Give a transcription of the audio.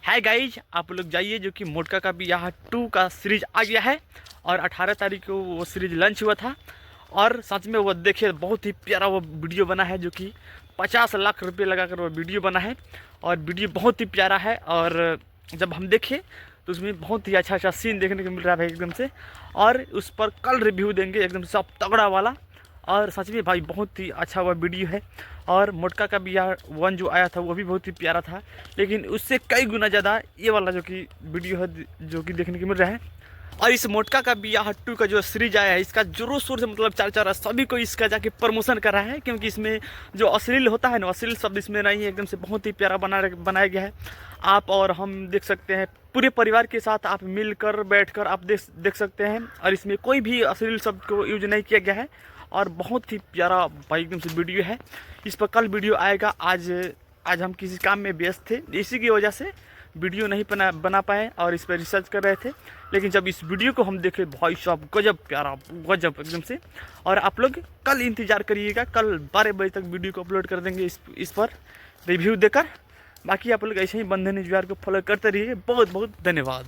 है गाइज, आप लोग जाइए जो कि मोटका का भी यहाँ 2 का सीरीज आ गया है और 18 तारीख को वो सीरीज लॉन्च हुआ था। और सच में वो देखिए बहुत ही प्यारा वो वीडियो बना है, जो कि 50 लाख रुपए लगाकर वो वीडियो बना है और वीडियो बहुत ही प्यारा है। और जब हम देखें तो उसमें बहुत ही अच्छा अच्छा सीन देखने को मिल रहा है एकदम से। और उस पर कल रिव्यू देंगे एकदम सब तगड़ा वाला। और सच में भाई बहुत ही अच्छा हुआ वीडियो है। और मोटका का भी यार 1 जो आया था वो भी बहुत ही प्यारा था, लेकिन उससे कई गुना ज़्यादा ये वाला जो कि वीडियो है जो कि देखने को मिल रहा है। और इस मोटका का भी यहाँ 2 का जो सीरीज आया है, इसका जोरों शोर से मतलब चल रहा है, सभी को इसका जाके प्रमोशन कर रहा है, क्योंकि इसमें जो अश्लील होता है ना, अश्लील शब्द इसमें नहीं है, एकदम से बहुत ही प्यारा बनाया गया है। आप और हम देख सकते हैं, पूरे परिवार के साथ आप मिलकर बैठकर आप देख सकते हैं। और इसमें कोई भी अश्लील शब्द को यूज नहीं किया गया है और बहुत ही प्यारा भाई एकदम से वीडियो है। इस पर कल वीडियो आएगा। आज हम किसी काम में व्यस्त थे, इसी की वजह से वीडियो नहीं बना पाए और इस पर रिसर्च कर रहे थे। लेकिन जब इस वीडियो को हम देखे, भाई साहब गजब प्यारा, गजब एकदम से। और आप लोग कल इंतज़ार करिएगा, कल 12 बजे तक वीडियो को अपलोड कर देंगे इस पर रिव्यू देकर। बाकी आप लोग ऐसे ही बंधन न्यूज़ को फॉलो करते रहिए। बहुत बहुत धन्यवाद।